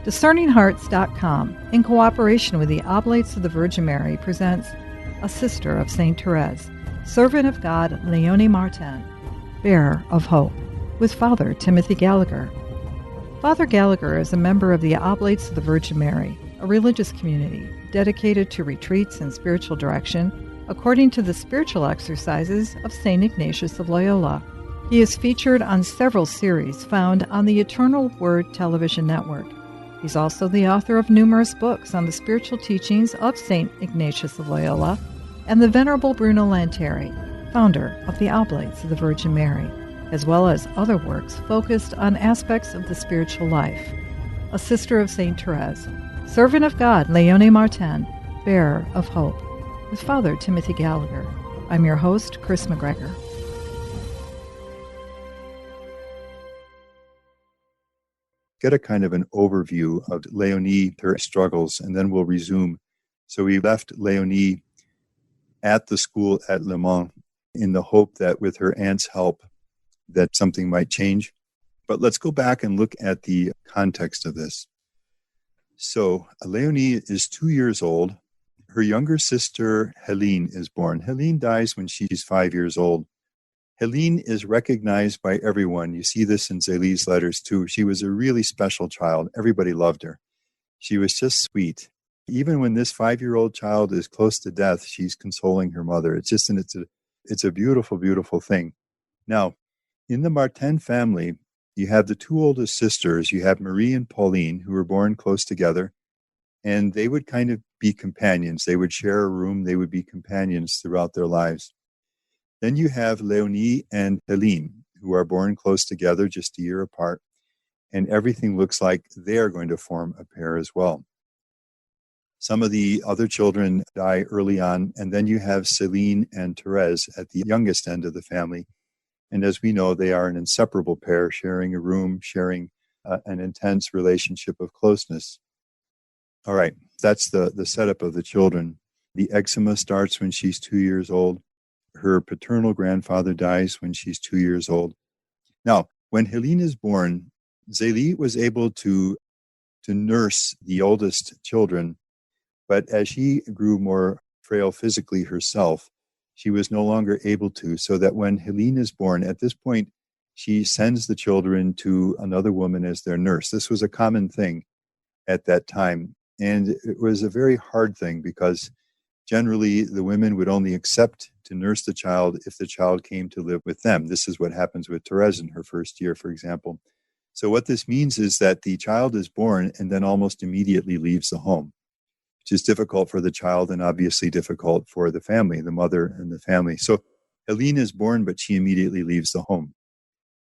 DiscerningHearts.com, in cooperation with the Oblates of the Virgin Mary, presents A Sister of St. Therese, Servant of God Léonie Martin, Bearer of Hope, with Father Timothy Gallagher. Father Gallagher is a member of the Oblates of the Virgin Mary, a religious community dedicated to retreats and spiritual direction according to the spiritual exercises of St. Ignatius of Loyola. He is featured on several series found on the Eternal Word television network. He's also the author of numerous books on the spiritual teachings of St. Ignatius of Loyola and the Venerable Bruno Lanteri, founder of the Oblates of the Virgin Mary, as well as other works focused on aspects of the spiritual life. A Sister of St. Therese, Servant of God Léonie Martin, Bearer of Hope, with Father Timothy Gallagher. I'm your host, Chris McGregor. Get a kind of an overview of Léonie, her struggles, and then we'll resume. So we left Léonie at the school at Le Mans in the hope that with her aunt's help that something might change. But let's go back and look at the context of this. So Léonie is 2 years old. Her younger sister, Hélène, is born. Hélène dies when she's 5 years old. Hélène is recognized by everyone. You see this in Zélie's letters too. She was a really special child. Everybody loved her. She was just sweet. Even when this 5-year-old child is close to death, she's consoling her mother. It's a beautiful, beautiful thing. Now, in the Martin family, you have the two oldest sisters. You have Marie and Pauline, who were born close together, and they would kind of be companions. They would share a room. They would be companions throughout their lives. Then you have Léonie and Hélène, who are born close together, just a year apart, and everything looks like they are going to form a pair as well. Some of the other children die early on, and then you have Céline and Thérèse at the youngest end of the family. And as we know, they are an inseparable pair, sharing a room, sharing an intense relationship of closeness. All right, that's the setup of the children. The eczema starts when she's 2 years old. Her paternal grandfather dies when she's 2 years old. Now, when Hélène is born, Zélie was able to nurse the oldest children, but as she grew more frail physically herself, she was no longer able to, so that when Hélène is born, at this point, she sends the children to another woman as their nurse. This was a common thing at that time, and it was a very hard thing because generally the women would only accept to nurse the child if the child came to live with them. This is what happens with Thérèse in her first year, for example. So what this means is that the child is born and then almost immediately leaves the home, which is difficult for the child and obviously difficult for the family, the mother and the family. So Hélène is born, but she immediately leaves the home.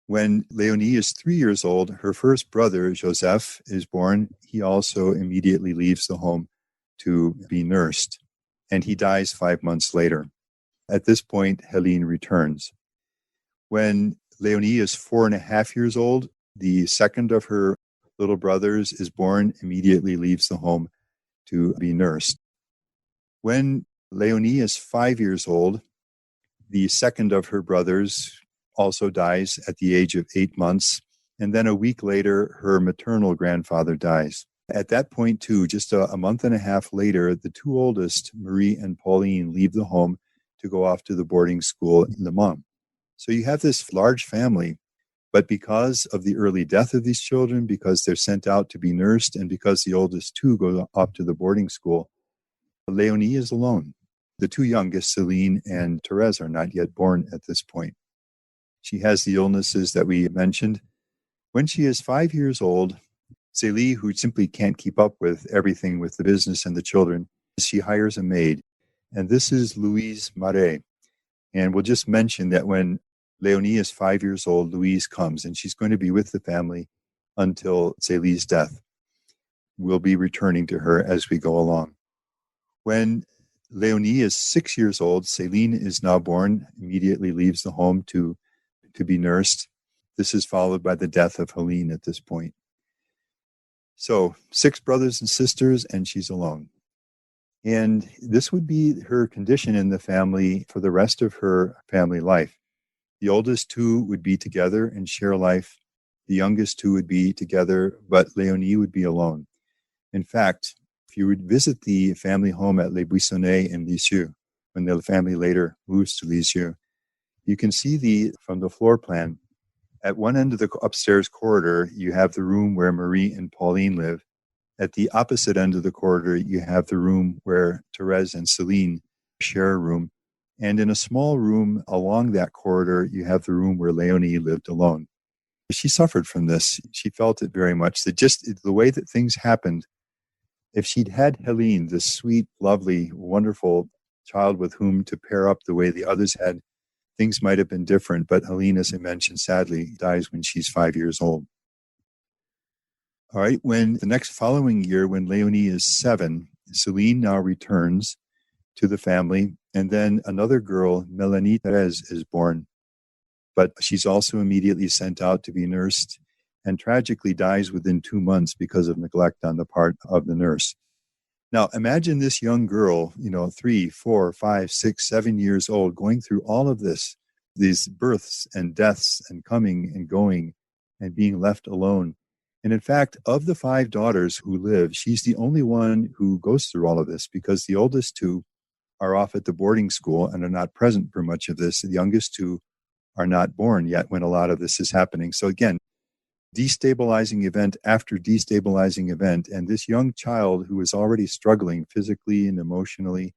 When Léonie is 3 years old, her first brother, Joseph, is born. He also immediately leaves the home to be nursed, and he dies 5 months later. At this point, Hélène returns. When Léonie is 4.5 years old, the second of her little brothers is born, immediately leaves the home to be nursed. When Léonie is 5 years old, the second of her brothers also dies at the age of 8 months. And then a week later, her maternal grandfather dies. At that point, too, just a month and a half later, the two oldest, Marie and Pauline, leave the home to go off to the boarding school in Le Mans. So you have this large family, but because of the early death of these children, because they're sent out to be nursed, and because the oldest two go off to the boarding school, Léonie is alone. The two youngest, Céline and Thérèse, are not yet born at this point. She has the illnesses that we mentioned. When she is 5 years old, Zélie, who simply can't keep up with everything with the business and the children, she hires a maid. And this is Louise Marais. And we'll just mention that when Léonie is 5 years old, Louise comes, and she's going to be with the family until Zélie's death. We'll be returning to her as we go along. When Léonie is 6 years old, Céline is now born, immediately leaves the home to be nursed. This is followed by the death of Hélène at this point. So 6 brothers and sisters, and she's alone. And this would be her condition in the family for the rest of her family life. The oldest two would be together and share life. The youngest two would be together, but Leonie would be alone. In fact, if you would visit the family home at Les Buissonnets in Lisieux, when the family later moves to Lisieux, you can see from the floor plan, at one end of the upstairs corridor, you have the room where Marie and Pauline live. At the opposite end of the corridor, you have the room where Thérèse and Céline share a room. And in a small room along that corridor, you have the room where Leonie lived alone. She suffered from this. She felt it very much, that just the way that things happened, if she'd had Hélène, this sweet, lovely, wonderful child with whom to pair up the way the others had, things might have been different. But Hélène, as I mentioned, sadly dies when she's 5 years old. All right, when the next following year, when Leonie is 7, Céline now returns to the family, and then another girl, Mélanie-Thérèse, is born. But she's also immediately sent out to be nursed and tragically dies within 2 months because of neglect on the part of the nurse. Now, imagine this young girl, 3, 4, 5, 6, 7 years old, going through all of this, these births and deaths and coming and going and being left alone. And in fact, of the 5 daughters who live, she's the only one who goes through all of this, because the oldest 2 are off at the boarding school and are not present for much of this. The youngest 2 are not born yet when a lot of this is happening. So again, destabilizing event after destabilizing event. And this young child who is already struggling physically and emotionally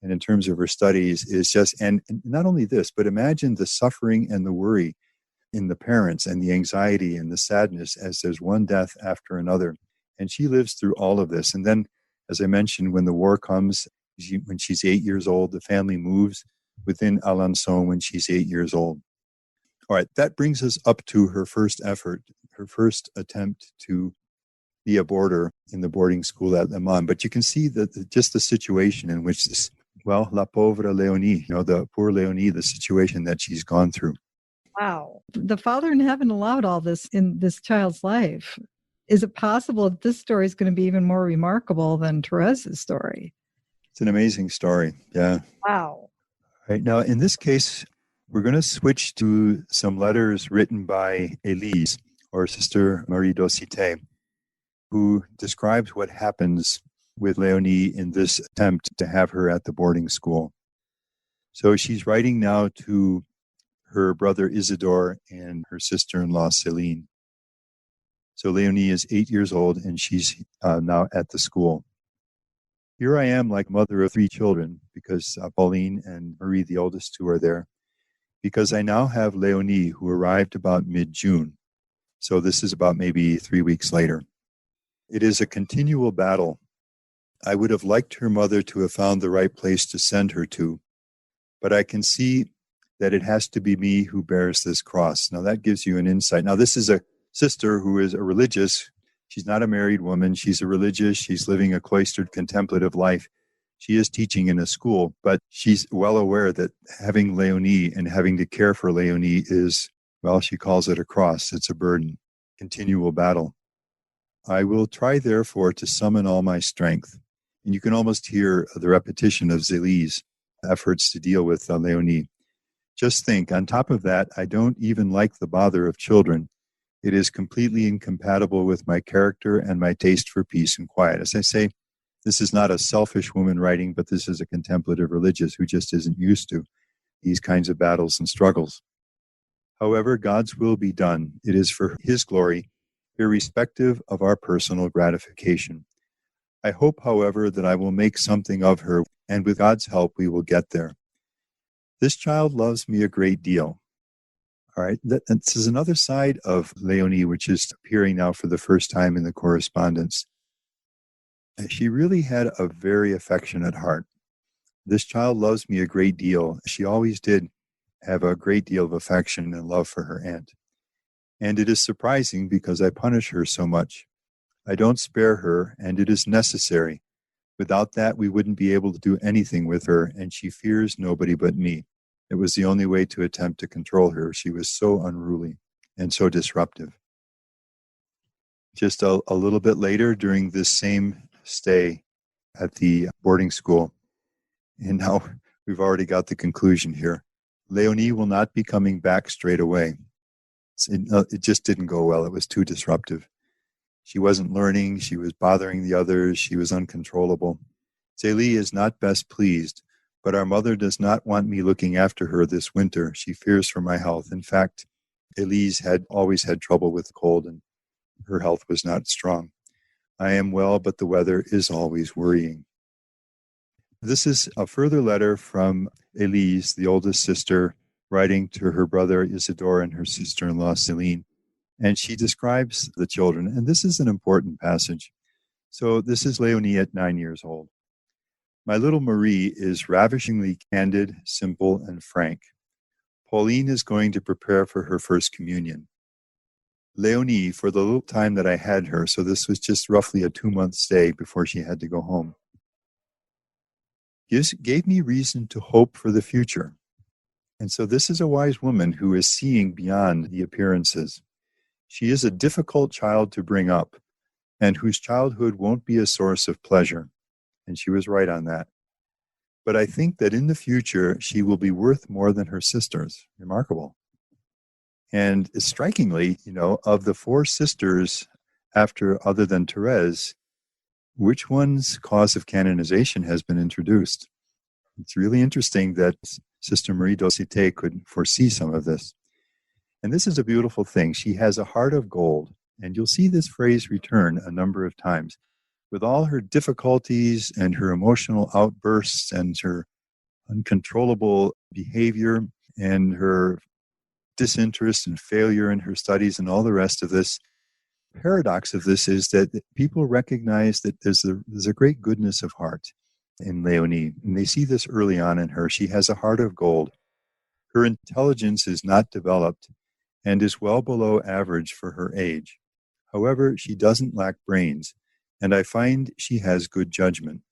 and in terms of her studies is just, and not only this, but imagine the suffering and the worry in the parents and the anxiety and the sadness as there's one death after another. And she lives through all of this. And then, as I mentioned, when the war comes, when she's 8 years old, the family moves within Alençon when she's 8 years old. All right, that brings us up to her first effort, her first attempt to be a boarder in the boarding school at Le Mans. But you can see that just the situation in which this, la pauvre Leonie, the poor Leonie, the situation that she's gone through. Wow. The Father in heaven allowed all this in this child's life. Is it possible that this story is going to be even more remarkable than Therese's story? It's an amazing story. Yeah. Wow. Right now, in this case, we're going to switch to some letters written by Elise, or Sister Marie-Dosithée, who describes what happens with Leonie in this attempt to have her at the boarding school. So she's writing now to her brother Isidore and her sister-in-law Céline. So Leonie is 8 years old, and she's now at the school. Here I am, like mother of 3 children, because Pauline and Marie, the oldest 2, are there, because I now have Leonie, who arrived about mid-June. So this is about maybe 3 weeks later. It is a continual battle. I would have liked her mother to have found the right place to send her to, but I can see that it has to be me who bears this cross. Now that gives you an insight. Now this is a sister who is a religious. She's not a married woman. She's a religious. She's living a cloistered contemplative life. She is teaching in a school, but she's well aware that having Leonie and having to care for Leonie is, she calls it a cross. It's a burden, continual battle. I will try, therefore, to summon all my strength. And you can almost hear the repetition of Zélie's efforts to deal with Leonie. Just think, on top of that, I don't even like the bother of children. It is completely incompatible with my character and my taste for peace and quiet. As I say, this is not a selfish woman writing, but this is a contemplative religious who just isn't used to these kinds of battles and struggles. However, God's will be done. It is for His glory, irrespective of our personal gratification. I hope, however, that I will make something of her, and with God's help, we will get there. This child loves me a great deal. All right, this is another side of Leonie, which is appearing now for the first time in the correspondence. She really had a very affectionate heart. This child loves me a great deal. She always did have a great deal of affection and love for her aunt. And it is surprising because I punish her so much. I don't spare her, and it is necessary. Without that, we wouldn't be able to do anything with her, and she fears nobody but me. It was the only way to attempt to control her. She was so unruly and so disruptive. Just a little bit later, during this same stay at the boarding school, and now we've already got the conclusion here. Leonie will not be coming back straight away. It just didn't go well. It was too disruptive. She wasn't learning. She was bothering the others. She was uncontrollable. Zélie is not best pleased, but our mother does not want me looking after her this winter. She fears for my health. In fact, Elise had always had trouble with cold, and her health was not strong. I am well, but the weather is always worrying. This is a further letter from Elise, the oldest sister, writing to her brother Isidore and her sister-in-law Céline. And she describes the children. And this is an important passage. So this is Leonie at 9 years old. My little Marie is ravishingly candid, simple, and frank. Pauline is going to prepare for her first communion. Leonie, for the little time that I had her, so this was just roughly a 2-month stay before she had to go home, gave me reason to hope for the future. And so this is a wise woman who is seeing beyond the appearances. She is a difficult child to bring up, and whose childhood won't be a source of pleasure. And she was right on that. But I think that in the future, she will be worth more than her sisters. Remarkable. And strikingly, of the 4 sisters other than Therese, which one's cause of canonization has been introduced? It's really interesting that Sister Marie-Dosithée could foresee some of this. And this is a beautiful thing. She has a heart of gold. And you'll see this phrase return a number of times. With all her difficulties and her emotional outbursts and her uncontrollable behavior and her disinterest and failure in her studies and all the rest of this, the paradox of this is that people recognize that there's a great goodness of heart in Leonie. And they see this early on in her. She has a heart of gold. Her intelligence is not developed and is well below average for her age. However, she doesn't lack brains, and I find she has good judgment.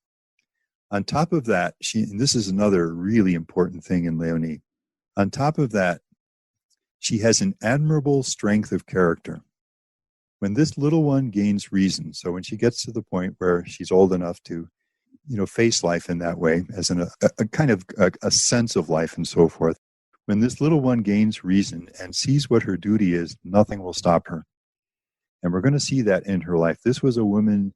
On top of that, and this is another really important thing in Leonie, on top of that, she has an admirable strength of character. When this little one gains reason, so when she gets to the point where she's old enough to, face life in that way, as in a kind of a sense of life and so forth, when this little one gains reason and sees what her duty is, nothing will stop her. And we're going to see that in her life. This was a woman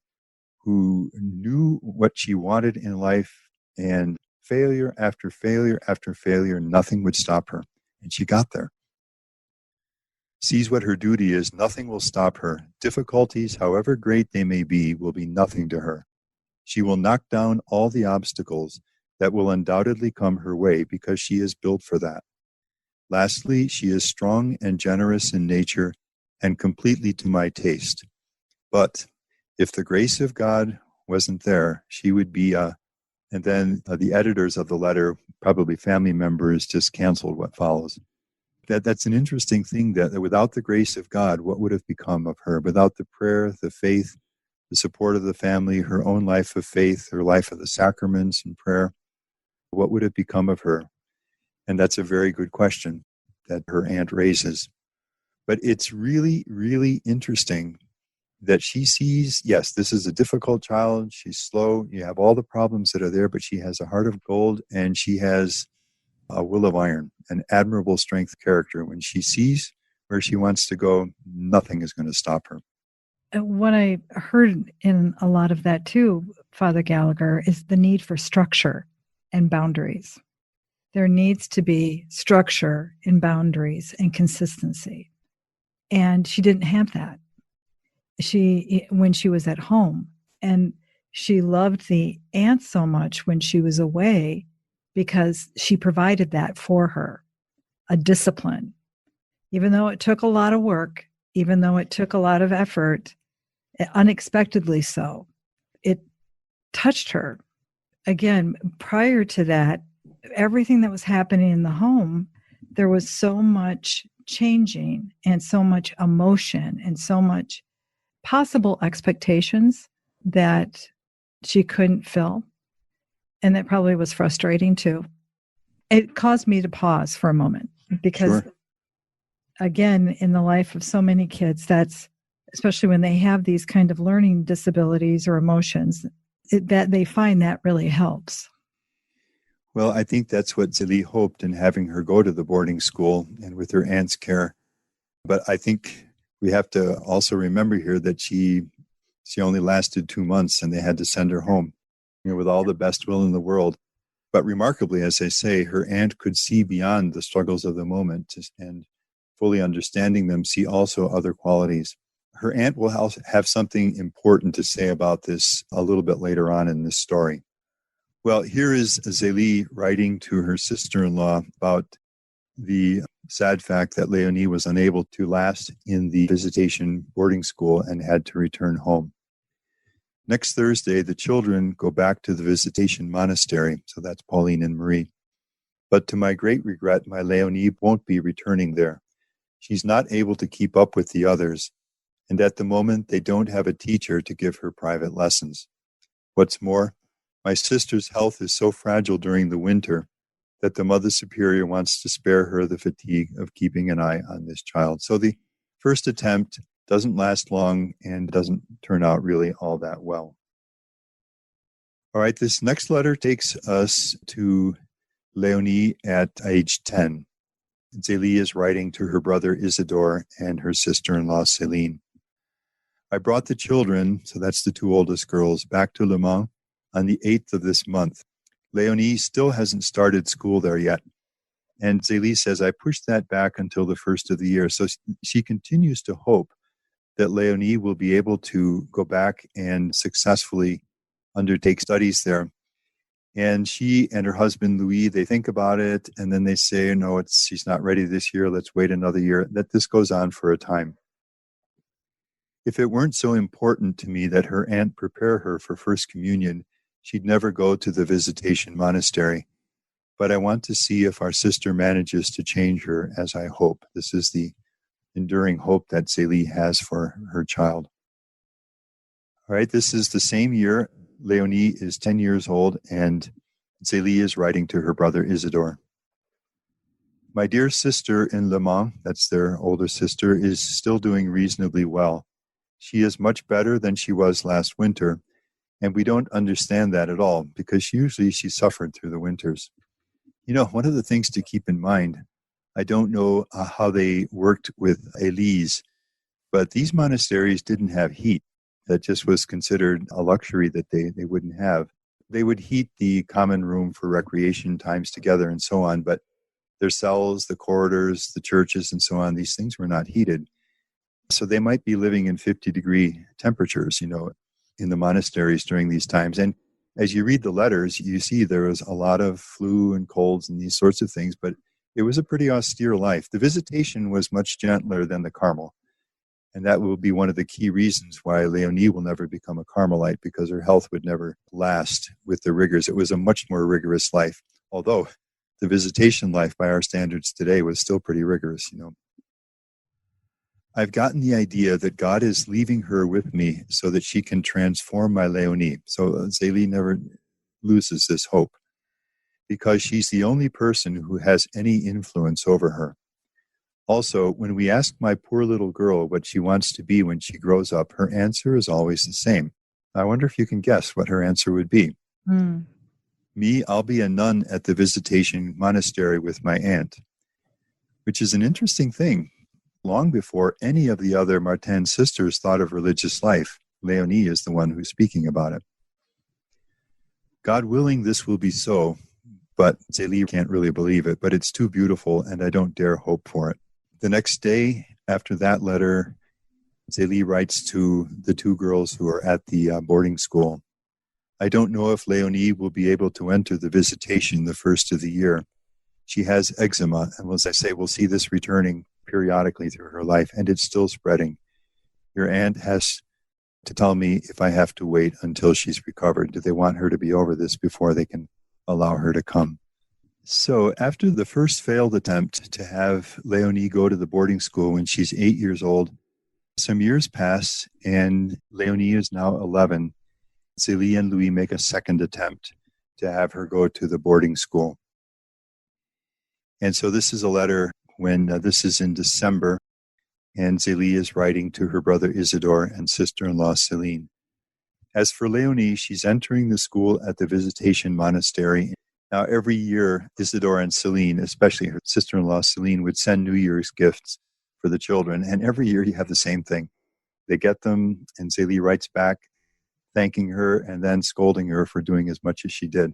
who knew what she wanted in life, and failure after failure after failure, nothing would stop her. And she got there. Sees what her duty is, nothing will stop her. Difficulties, however great they may be, will be nothing to her. She will knock down all the obstacles that will undoubtedly come her way because she is built for that. Lastly, she is strong and generous in nature and completely to my taste. But if the grace of God wasn't there, she would be and then the editors of the letter, probably family members, just canceled what follows. That's an interesting thing, that without the grace of God, what would have become of her? Without the prayer, the faith, the support of the family, her own life of faith, her life of the sacraments and prayer, what would have become of her? And that's a very good question that her aunt raises. But it's really, really interesting that she sees, yes, this is a difficult child. She's slow. You have all the problems that are there, but she has a heart of gold, and she has a will of iron, an admirable strength character. When she sees where she wants to go, nothing is going to stop her. What I heard in a lot of that too, Father Gallagher, is the need for structure and boundaries. There needs to be structure and boundaries and consistency. And she didn't have that. When she was at home, and she loved the aunt so much when she was away because she provided that for her, a discipline. Even though it took a lot of work, even though it took a lot of effort, unexpectedly so, it touched her. Again, prior to that, everything that was happening in the home, there was so much changing and so much emotion and so much possible expectations that she couldn't fill. And that probably was frustrating too. It caused me to pause for a moment because, Sure. Again, in the life of so many kids, that's especially when they have these kind of learning disabilities or emotions, that they find that really helps. Well, I think that's what Zélie hoped in having her go to the boarding school and with her aunt's care. But I think we have to also remember here that she only lasted 2 months and they had to send her home, with all the best will in the world. But remarkably, as I say, her aunt could see beyond the struggles of the moment and fully understanding them, see also other qualities. Her aunt will have something important to say about this a little bit later on in this story. Well, here is Zélie writing to her sister-in-law about the sad fact that Leonie was unable to last in the visitation boarding school and had to return home. Next Thursday, the children go back to the visitation monastery, so that's Pauline and Marie. But to my great regret, my Leonie won't be returning there. She's not able to keep up with the others, and at the moment, they don't have a teacher to give her private lessons. What's more, my sister's health is so fragile during the winter that the Mother Superior wants to spare her the fatigue of keeping an eye on this child. So the first attempt doesn't last long and doesn't turn out really all that well. All right, this next letter takes us to Leonie at age 10. Zélie is writing to her brother Isidore and her sister-in-law Céline. I brought the children, so that's the 2 oldest girls, back to Le Mans on the 8th of this month. Leonie still hasn't started school there yet. And Zélie says, I pushed that back until the first of the year. So she continues to hope that Leonie will be able to go back and successfully undertake studies there. And she and her husband, Louis, they think about it, and then they say, no, she's not ready this year. Let's wait another year. That this goes on for a time. If it weren't so important to me that her aunt prepare her for First Communion, she'd never go to the visitation monastery. But I want to see if our sister manages to change her, as I hope. This is the enduring hope that Zélie has for her child. All right, this is the same year. Leonie is 10 years old, and Zélie is writing to her brother Isidore. My dear sister in Le Mans, that's their older sister, is still doing reasonably well. She is much better than she was last winter, and we don't understand that at all, because usually she suffered through the winters. One of the things to keep in mind, I don't know how they worked with Elise, but these monasteries didn't have heat. That just was considered a luxury that they wouldn't have. They would heat the common room for recreation times together and so on, but their cells, the corridors, the churches, and so on, these things were not heated. So they might be living in 50-degree temperatures, in the monasteries during these times. And as you read the letters, you see there was a lot of flu and colds and these sorts of things, but it was a pretty austere life. The visitation was much gentler than the Carmel. And that will be one of the key reasons why Leonie will never become a Carmelite, because her health would never last with the rigors. It was a much more rigorous life, although the visitation life by our standards today was still pretty rigorous, I've gotten the idea that God is leaving her with me so that she can transform my Leonie. So Zélie never loses this hope, because she's the only person who has any influence over her. Also, when we ask my poor little girl what she wants to be when she grows up, her answer is always the same. I wonder if you can guess what her answer would be. Me, I'll be a nun at the Visitation Monastery with my aunt, which is an interesting thing. Long before any of the other Martin sisters thought of religious life, Leonie is the one who's speaking about it. God willing, this will be so, but Zélie can't really believe it, but it's too beautiful and I don't dare hope for it. The next day after that letter, Zélie writes to the 2 girls who are at the boarding school. I don't know if Leonie will be able to enter the visitation the first of the year. She has eczema, and as I say, we'll see this returning periodically through her life, and it's still spreading. Your aunt has to tell me if I have to wait until she's recovered. Do they want her to be over this before they can allow her to come? So after the first failed attempt to have Leonie go to the boarding school when she's 8 years old, some years pass and Leonie is now 11. Zélie and Louis make a second attempt to have her go to the boarding school. And so this is a letter when this is in December, and Zélie is writing to her brother Isidore and sister-in-law Céline. As for Leonie, she's entering the school at the Visitation Monastery. Now, every year, Isidore and Céline, especially her sister-in-law Céline, would send New Year's gifts for the children. And every year you have the same thing. They get them, and Zélie writes back, thanking her and then scolding her for doing as much as she did.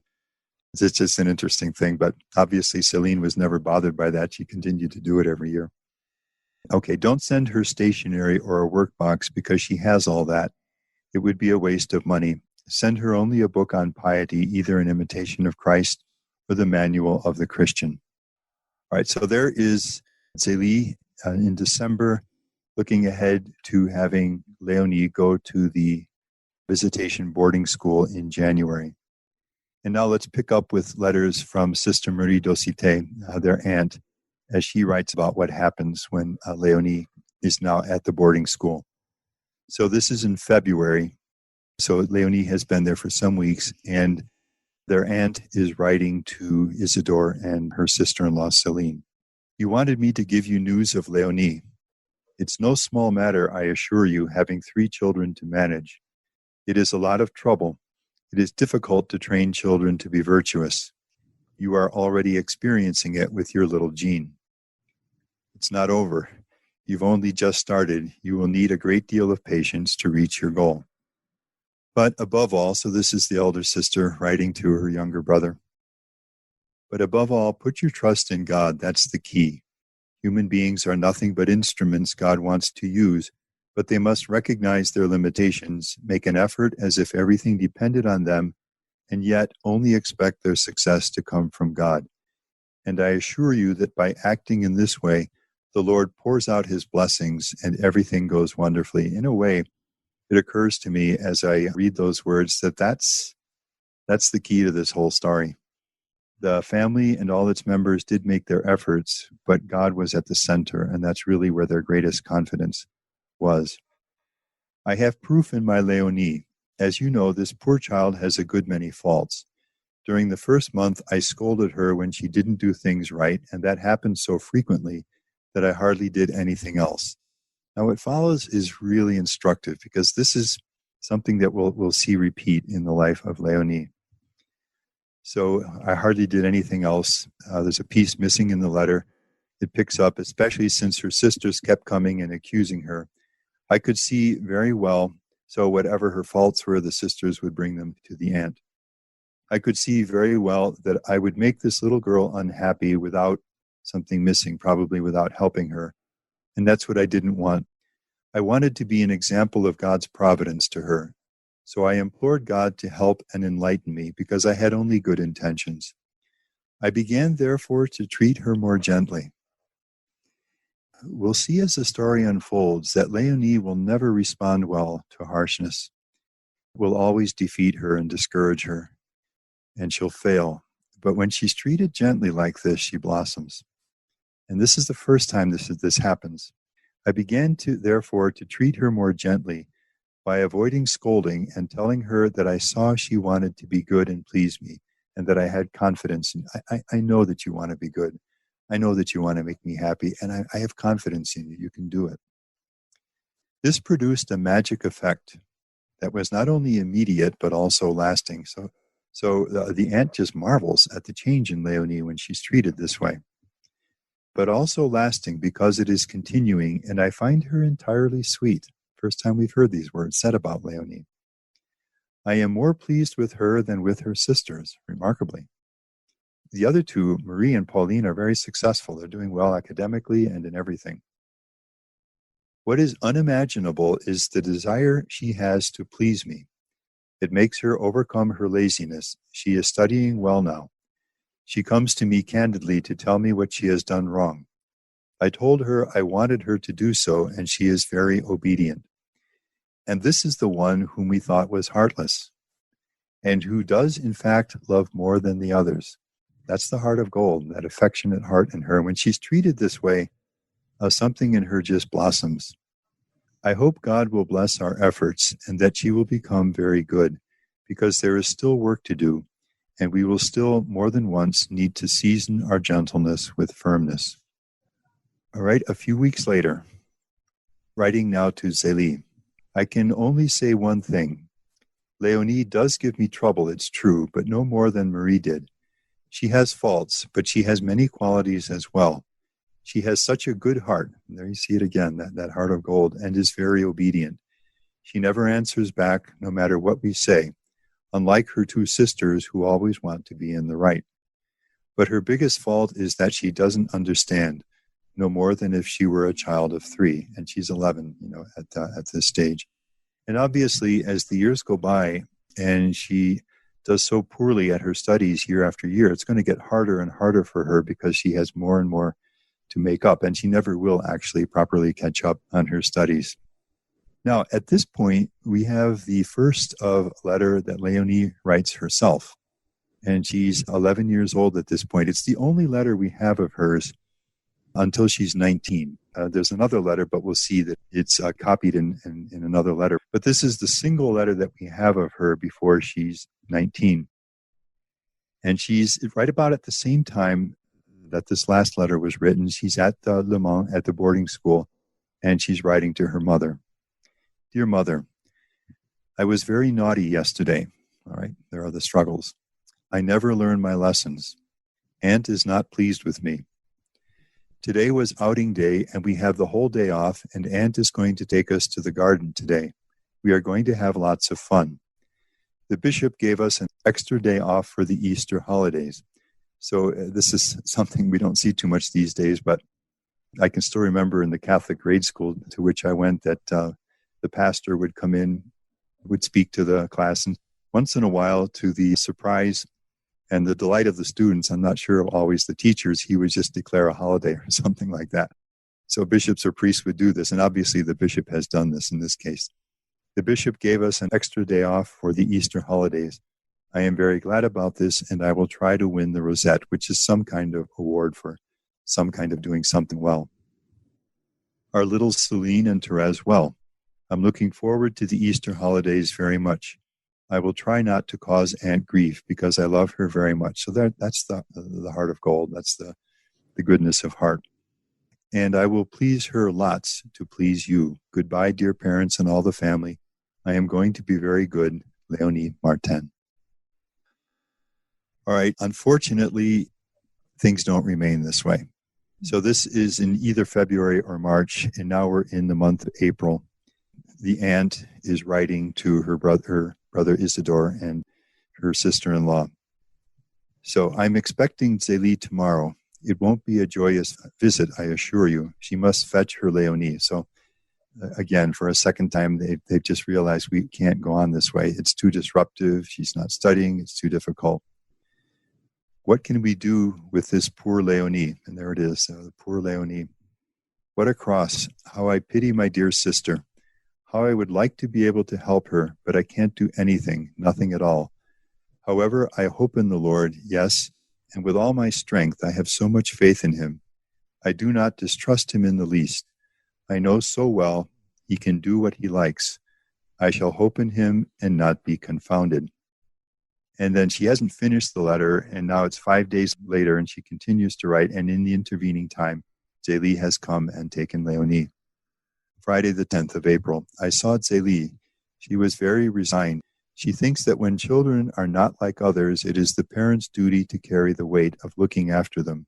It's just an interesting thing. But obviously, Céline was never bothered by that. She continued to do it every year. Okay, don't send her stationery or a work box because she has all that. It would be a waste of money. Send her only a book on piety, either an imitation of Christ or the manual of the Christian. All right, so there is Zélie in December, looking ahead to having Leonie go to the Visitation boarding school in January. And now let's pick up with letters from Sister Marie-Dosithée, their aunt, as she writes about what happens when Leonie is now at the boarding school. So this is in February. So Leonie has been there for some weeks, and their aunt is writing to Isidore and her sister-in-law, Céline. You wanted me to give you news of Leonie. It's no small matter, I assure you, having 3 children to manage. It is a lot of trouble. It is difficult to train children to be virtuous. You are already experiencing it with your little Jean. It's not over. You've only just started. You will need a great deal of patience to reach your goal. But above all, so this is the elder sister writing to her younger brother. But above all, put your trust in God. That's the key. Human beings are nothing but instruments God wants to use, but they must recognize their limitations, make an effort as if everything depended on them, and yet only expect their success to come from God. And I assure you that by acting in this way, the Lord pours out his blessings and everything goes wonderfully. In a way, it occurs to me as I read those words that that's the key to this whole story. The family and all its members did make their efforts, but God was at the center, and that's really where their greatest confidence was. I have proof in my Leonie. As you know, this poor child has a good many faults. During the first month, I scolded her when she didn't do things right, and that happened so frequently that I hardly did anything else. Now, what follows is really instructive because this is something that we'll see repeat in the life of Leonie. So I hardly did anything else. There's a piece missing in the letter. It picks up, especially since her sisters kept coming and accusing her. I could see very well, so whatever her faults were, the sisters would bring them to the aunt. I could see very well that I would make this little girl unhappy without something missing, probably without helping her. And that's what I didn't want. I wanted to be an example of God's providence to her. So I implored God to help and enlighten me because I had only good intentions. I began, therefore, to treat her more gently. We'll see as the story unfolds that Leonie will never respond well to harshness, will always defeat her and discourage her, and she'll fail. But when she's treated gently like this, she blossoms. And this is the first time this happens. I began therefore to treat her more gently by avoiding scolding and telling her that I saw she wanted to be good and please me, and that I had confidence in I know that you want to be good. I know that you want to make me happy, and I have confidence in you. You can do it. This produced a magic effect that was not only immediate, but also lasting. So the aunt just marvels at the change in Leonie when she's treated this way. But also lasting because it is continuing, and I find her entirely sweet. First time we've heard these words said about Leonie. I am more pleased with her than with her sisters, remarkably. The other two, Marie and Pauline, are very successful. They're doing well academically and in everything. What is unimaginable is the desire she has to please me. It makes her overcome her laziness. She is studying well now. She comes to me candidly to tell me what she has done wrong. I told her I wanted her to do so, and she is very obedient. And this is the one whom we thought was heartless, and who does, in fact, love more than the others. That's the heart of gold, that affectionate heart in her. When she's treated this way, something in her just blossoms. I hope God will bless our efforts and that she will become very good, because there is still work to do, and we will still more than once need to season our gentleness with firmness. All right, a few weeks later, writing now to Zélie, I can only say one thing. Leonie does give me trouble, it's true, but no more than Marie did. She has faults, but she has many qualities as well. She has such a good heart. And there you see it again, that heart of gold, and is very obedient. She never answers back, no matter what we say, unlike her two sisters who always want to be in the right. But her biggest fault is that she doesn't understand, no more than if she were a child of 3, and she's 11, at this stage. And obviously, as the years go by and she does so poorly at her studies year after year, it's going to get harder and harder for her because she has more and more to make up, and she never will actually properly catch up on her studies. Now, at this point, we have the first of a letter that Leonie writes herself, and she's 11 years old at this point. It's the only letter we have of hers until she's 19. There's another letter, but we'll see that it's copied in another letter. But this is the single letter that we have of her before she's 19. And she's right about at the same time that this last letter was written. She's at Le Mans, at the boarding school, and she's writing to her mother. Dear Mother, I was very naughty yesterday. All right, there are the struggles. I never learned my lessons. Aunt is not pleased with me. Today was outing day, and we have the whole day off, and Aunt is going to take us to the garden today. We are going to have lots of fun. The bishop gave us an extra day off for the Easter holidays. So this is something we don't see too much these days, but I can still remember in the Catholic grade school to which I went that the pastor would come in, would speak to the class, and once in a while, to the surprise and the delight of the students, I'm not sure always the teachers, he would just declare a holiday or something like that. So bishops or priests would do this, and obviously the bishop has done this in this case. The bishop gave us an extra day off for the Easter holidays. I am very glad about this, and I will try to win the Rosette, which is some kind of award for some kind of doing something well. Our little Celine and Therese well. I'm looking forward to the Easter holidays very much. I will try not to cause Aunt grief because I love her very much. So that's the heart of gold. That's the goodness of heart. And I will please her lots to please you. Goodbye, dear parents and all the family. I am going to be very good. Léonie Martin. All right. Unfortunately, things don't remain this way. So this is in either February or March, and now we're in the month of April. The aunt is writing to her brother Isidore and her sister-in-law. So I'm expecting Zélie tomorrow. It won't be a joyous visit, I assure you. She must fetch her Leonie. So again, for a second time, they've just realized we can't go on this way. It's too disruptive. She's not studying. It's too difficult. What can we do with this poor Leonie? And there it is, the poor Leonie. What a cross. How I pity my dear sister. How I would like to be able to help her, but I can't do anything, nothing at all. However, I hope in the Lord, yes, and with all my strength, I have so much faith in him. I do not distrust him in the least. I know so well he can do what he likes. I shall hope in him and not be confounded. And then she hasn't finished the letter, and now it's 5 days later, and she continues to write, and in the intervening time, Zélie has come and taken Leonie. Friday the 10th of April. I saw Zélie. She was very resigned. She thinks that when children are not like others, it is the parents' duty to carry the weight of looking after them.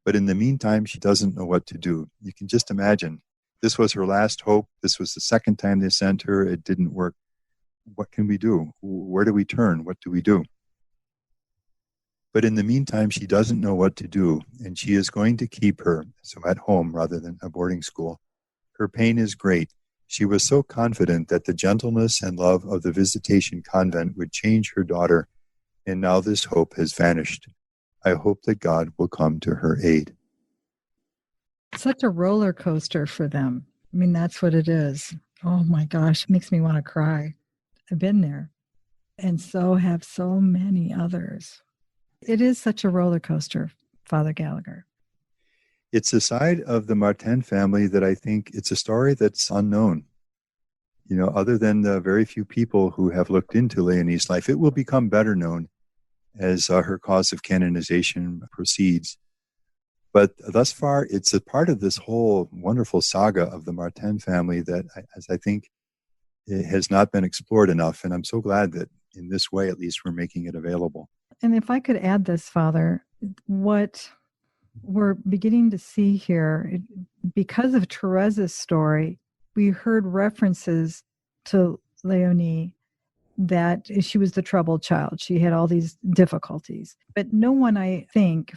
But in the meantime, she doesn't know what to do. You can just imagine. This was her last hope. This was the second time they sent her. It didn't work. What can we do? Where do we turn? What do we do? But in the meantime, she doesn't know what to do, and she is going to keep her, so at home rather than a boarding school. Her pain is great. She was so confident that the gentleness and love of the Visitation Convent would change her daughter, and now this hope has vanished. I hope that God will come to her aid. Such a roller coaster for them. I mean, that's what it is. Oh my gosh, it makes me want to cry. I've been there. And so have so many others. It is such a roller coaster, Father Gallagher. It's a side of the Martin family that I think it's a story that's unknown. You know, other than the very few people who have looked into Leonie's life, it will become better known as her cause of canonization proceeds. But thus far, it's a part of this whole wonderful saga of the Martin family that, as I think, it has not been explored enough. And I'm so glad that in this way, at least, we're making it available. And if I could add this, Father, what we're beginning to see here, because of Therese's story, we heard references to Leonie, that she was the troubled child. She had all these difficulties. But no one, I think,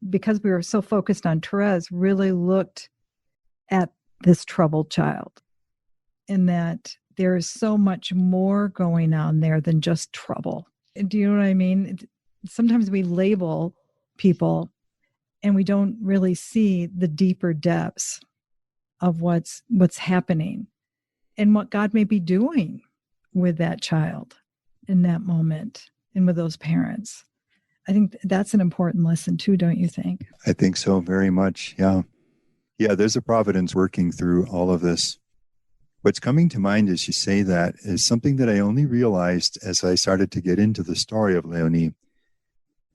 because we were so focused on Therese, really looked at this troubled child, in that there is so much more going on there than just trouble. Do you know what I mean? Sometimes we label people and we don't really see the deeper depths of what's happening and what God may be doing with that child in that moment and with those parents. I think that's an important lesson too, don't you think? I think so, very much. Yeah. Yeah, there's a providence working through all of this. What's coming to mind as you say that is something that I only realized as I started to get into the story of Leonie.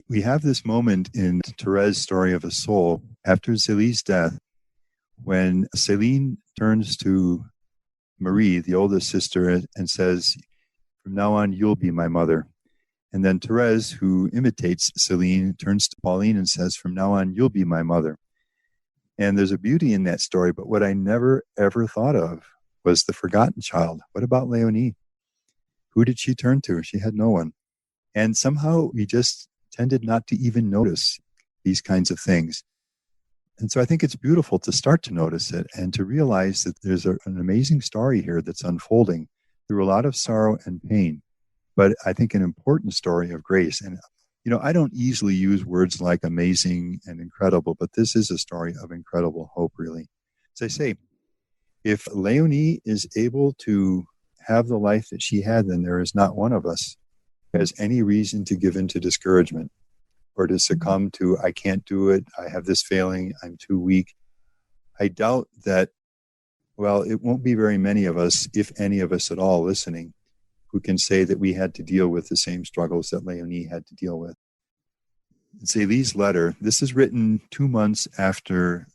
We have this moment in Therese's story of a soul after Zélie's death, when Céline turns to Marie, the oldest sister, and says, "From now on, you'll be my mother." And then Thérèse, who imitates Céline, turns to Pauline and says, "From now on, you'll be my mother." And there's a beauty in that story, but what I never, ever thought of was the forgotten child. What about Leonie? Who did she turn to? She had no one. And somehow we just tended not to even notice these kinds of things. And so I think it's beautiful to start to notice it and to realize that there's an amazing story here that's unfolding through a lot of sorrow and pain, but I think an important story of grace. And, I don't easily use words like amazing and incredible, but this is a story of incredible hope, really. As I say, if Leonie is able to have the life that she had, then there is not one of us who has any reason to give in to discouragement or to succumb to, I can't do it, I have this failing, I'm too weak. I doubt that, it won't be very many of us, if any of us at all listening, who can say that we had to deal with the same struggles that Leonie had to deal with. Zélie's letter, this is written 2 months after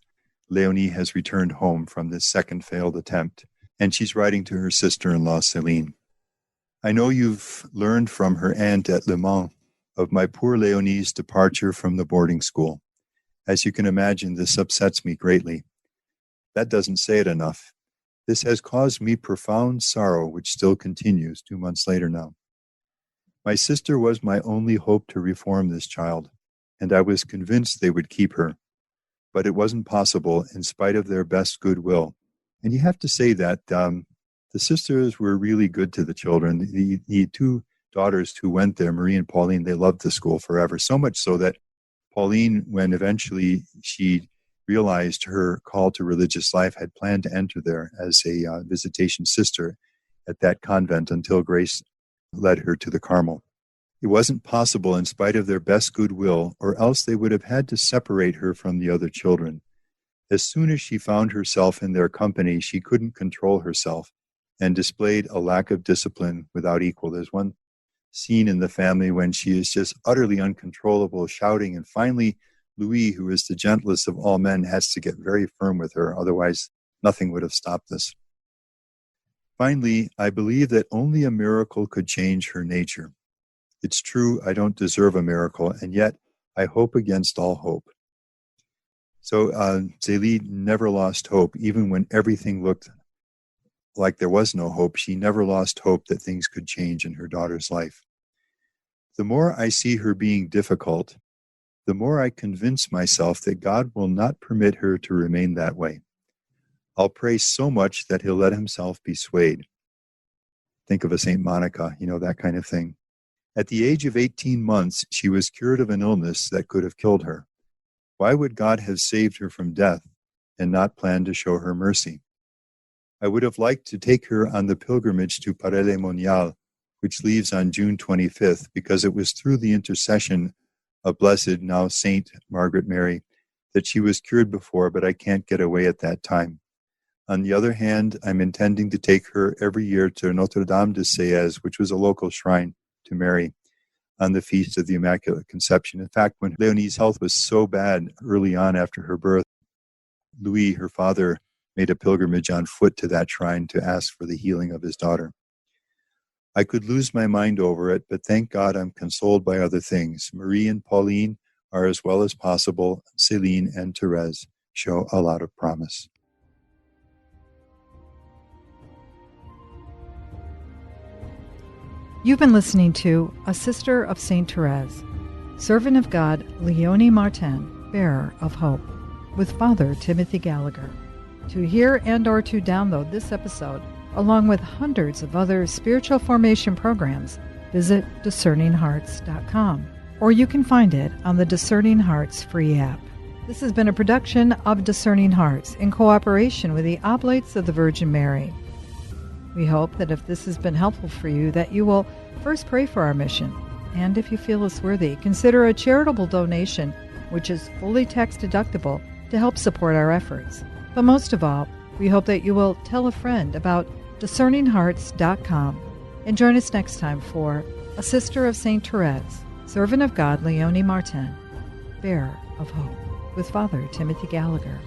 Leonie has returned home from this second failed attempt, and she's writing to her sister-in-law, Céline. "I know you've learned from her aunt at Le Mans of my poor Leonie's departure from the boarding school. As you can imagine, this upsets me greatly. That doesn't say it enough. This has caused me profound sorrow, which still continues 2 months later now. My sister was my only hope to reform this child, and I was convinced they would keep her. But it wasn't possible in spite of their best goodwill." And you have to say that the sisters were really good to the children. The two daughters who went there, Marie and Pauline, they loved the school forever, so much so that Pauline, when eventually she realized her call to religious life, had planned to enter there as a visitation sister at that convent until grace led her to the Carmel. It wasn't possible in spite of their best goodwill, or else they would have had to separate her from the other children. As soon as she found herself in their company, she couldn't control herself and displayed a lack of discipline without equal. There's one scene in the family when she is just utterly uncontrollable, shouting, and finally Louis, who is the gentlest of all men, has to get very firm with her, otherwise nothing would have stopped this. Finally, I believe that only a miracle could change her nature. It's true, I don't deserve a miracle, and yet I hope against all hope. So Zélie never lost hope, even when everything looked like there was no hope. She never lost hope that things could change in her daughter's life. The more I see her being difficult, the more I convince myself that God will not permit her to remain that way. I'll pray so much that he'll let himself be swayed. Think of a St. Monica, that kind of thing. At the age of 18 months, she was cured of an illness that could have killed her. Why would God have saved her from death and not planned to show her mercy? I would have liked to take her on the pilgrimage to Paray-le-Monial, which leaves on June 25th, because it was through the intercession of Blessed, now Saint Margaret Mary, that she was cured before, but I can't get away at that time. On the other hand, I'm intending to take her every year to Notre-Dame de Sieyès, which was a local shrine to Mary, on the Feast of the Immaculate Conception. In fact, when Leonie's health was so bad early on after her birth, Louis, her father, made a pilgrimage on foot to that shrine to ask for the healing of his daughter. I could lose my mind over it, but thank God I'm consoled by other things. Marie and Pauline are as well as possible. Céline and Thérèse show a lot of promise. You've been listening to A Sister of St. Therese, Servant of God, Léonie Martin, Bearer of Hope, with Father Timothy Gallagher. To hear and or to download this episode, along with hundreds of other spiritual formation programs, visit discerninghearts.com, or you can find it on the Discerning Hearts free app. This has been a production of Discerning Hearts in cooperation with the Oblates of the Virgin Mary. We hope that if this has been helpful for you, that you will first pray for our mission, and if you feel it's worthy, consider a charitable donation, which is fully tax deductible, to help support our efforts. But most of all, we hope that you will tell a friend about discerninghearts.com and join us next time for A Sister of St. Therese, Servant of God, Léonie Martin, Bearer of Hope, with Father Timothy Gallagher.